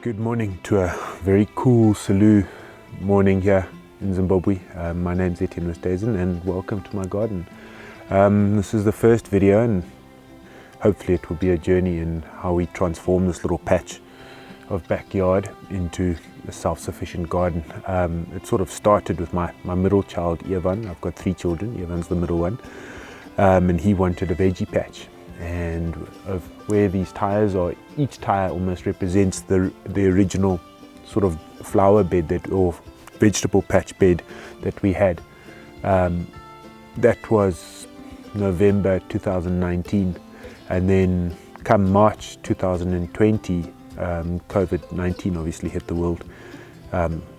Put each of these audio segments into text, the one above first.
Good morning to a very cool Salu morning here in Zimbabwe. My name's Etienne Oosthuizen and welcome to my garden. This is the first video and hopefully it will be a journey in how we transform this little patch of backyard into a self-sufficient garden. It sort of started with my middle child, Ivan. I've got 3 children, Ivan's the middle one, and he wanted a veggie patch. And of where these tires are, each tire almost represents the original sort of flower bed or vegetable patch bed that we had. That was November 2019, and then come March 2020, COVID-19 obviously hit the world.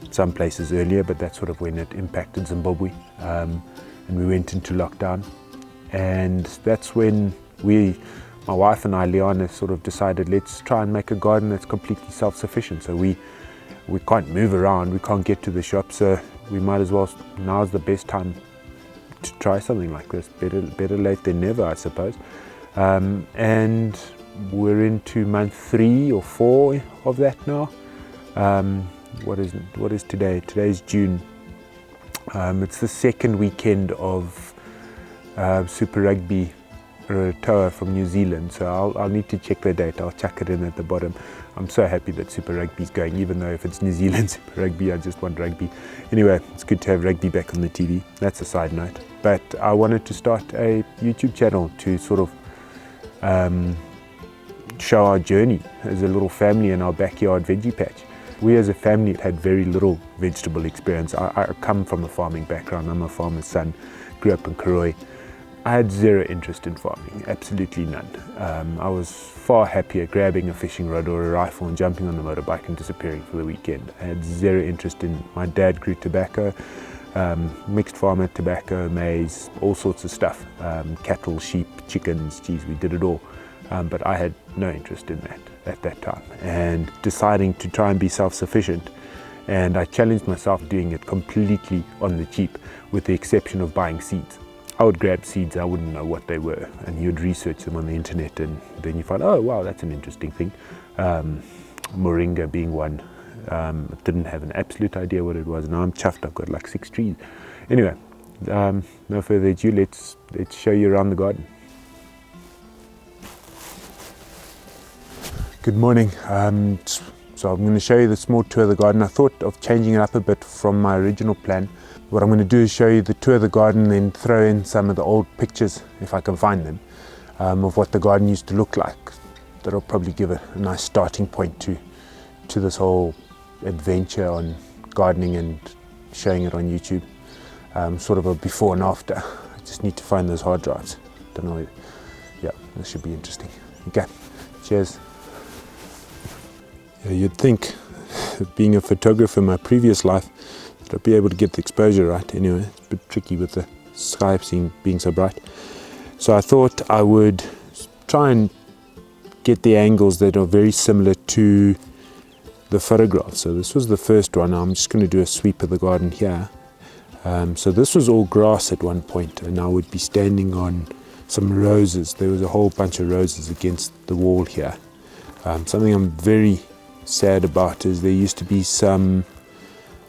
Some places earlier, but that's sort of when it impacted Zimbabwe, and we went into lockdown. And that's when my wife and I, Liana, sort of decided, let's try and make a garden that's completely self-sufficient. So we can't move around, we can't get to the shop, so we might as well, now's the best time to try something like this. Better late than never, I suppose. And we're into month 3 or 4 of that now. What is today? Today's June. It's the second weekend of Super Rugby Tour from New Zealand, so I'll need to check the date. I'll chuck it in at the bottom. I'm so happy that Super Rugby's going, even though if it's New Zealand Super Rugby, I just want rugby. Anyway, it's good to have rugby back on the TV. That's a side note. But I wanted to start a YouTube channel to sort of show our journey as a little family in our backyard veggie patch. We as a family had very little vegetable experience. I come from a farming background. I'm a farmer's son, grew up in Karoi. I had zero interest in farming, absolutely none. I was far happier grabbing a fishing rod or a rifle and jumping on the motorbike and disappearing for the weekend. I had zero interest in, my dad grew tobacco, mixed farmer, tobacco, maize, all sorts of stuff. Cattle, sheep, chickens, geez, we did it all. But I had no interest in that at that time. And deciding to try and be self-sufficient, and I challenged myself doing it completely on the cheap, with the exception of buying seeds. I would grab seeds, I wouldn't know what they were, and you'd research them on the internet, and then you find, oh wow, that's an interesting thing. Moringa being one. I didn't have an absolute idea what it was. Now I'm chuffed, I've got like 6 trees. Anyway, no further ado, let's show you around the garden. Good morning. So I'm going to show you the small tour of the garden. I thought of changing it up a bit from my original plan. What I'm going to do is show you the tour of the garden, then throw in some of the old pictures, if I can find them, of what the garden used to look like. That'll probably give a nice starting point to this whole adventure on gardening and showing it on YouTube. Sort of a before and after. I just need to find those hard drives. Don't know. Yeah, this should be interesting. Okay, cheers. Yeah, you'd think, being a photographer in my previous life, that I'd be able to get the exposure right. Anyway, it's a bit tricky with the sky being so bright. So I thought I would try and get the angles that are very similar to the photograph. So this was the first one. I'm just going to do a sweep of the garden here. So this was all grass at one point, and I would be standing on some roses. There was a whole bunch of roses against the wall here. Something I'm very sad about is there used to be some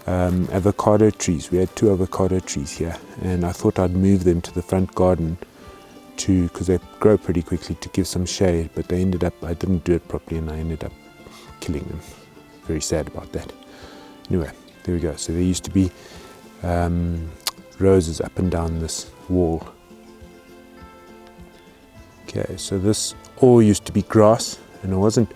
avocado trees. We had 2 avocado trees here, and I thought I'd move them to the front garden because they grow pretty quickly, to give some shade, but I didn't do it properly and I ended up killing them. Very sad about that. Anyway, there we go. So there used to be roses up and down this wall. Okay, so this all used to be grass, and it wasn't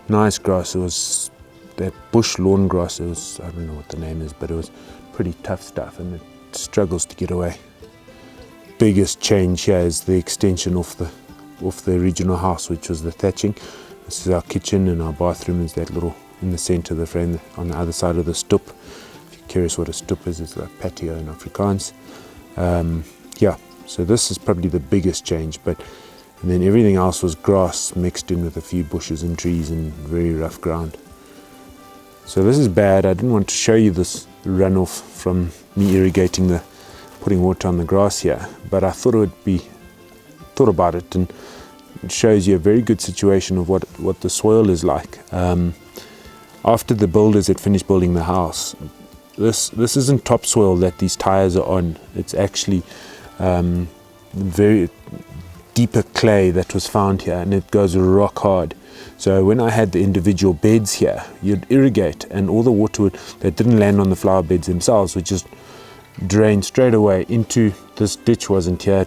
nice grass. It was that bush lawn grass. It was, I don't know what the name is, but it was pretty tough stuff, and it struggles to get away. Biggest change here is the extension off the original house, which was the thatching. This is our kitchen, and our bathroom is that little in the center of the frame on the other side of the stoep. If you're curious what a stoep is, it's a patio in Afrikaans. Yeah, so this is probably the biggest change, and then everything else was grass mixed in with a few bushes and trees and very rough ground. So this is bad. I didn't want to show you this runoff from me irrigating putting water on the grass here, but I thought about it, and it shows you a very good situation of what the soil is like. after the builders had finished building the house, this isn't topsoil that these tires are on. It's actually very deeper clay that was found here, and it goes rock hard. So when I had the individual beds here, you'd irrigate, and all the water that didn't land on the flower beds themselves would just drain straight away into this ditch. Wasn't here,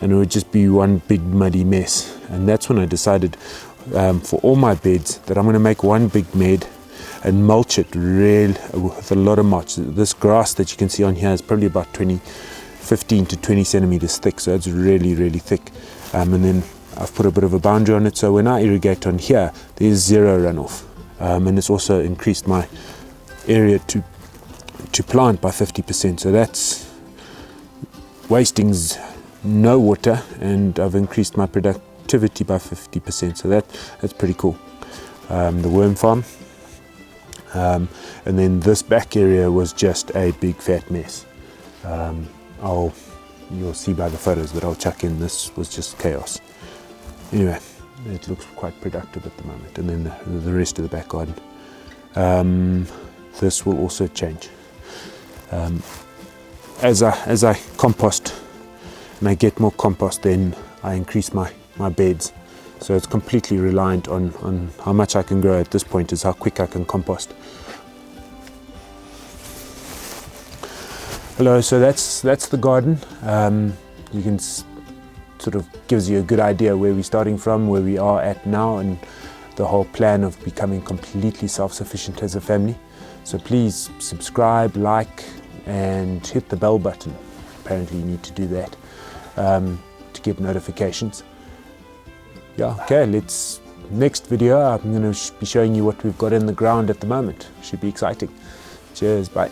and it would just be one big muddy mess. And that's when I decided for all my beds that I'm going to make one big bed and mulch it with a lot of mulch. This grass that you can see on here is probably about 15 to 20 centimeters thick, so it's really, really thick. And then I've put a bit of a boundary on it, so when I irrigate on here, there's zero runoff. And it's also increased my area to plant by 50%. So that's wasting no water, and I've increased my productivity by 50%. So that's pretty cool. The worm farm. And then this back area was just a big fat mess. You'll see by the photos that I'll chuck in, this was just chaos. Anyway, it looks quite productive at the moment. And then the rest of the back garden. This will also change. As I compost and I get more compost, then I increase my beds. So it's completely reliant on how much I can grow at this point, is how quick I can compost. Hello, so that's the garden. You can sort of gives you a good idea where we're starting from, where we are at now, and the whole plan of becoming completely self-sufficient as a family. So please subscribe, like, and hit the bell button. Apparently you need to do that to get notifications. Yeah, okay, next video I'm going to be showing you what we've got in the ground at the moment. Should be exciting. Cheers, bye.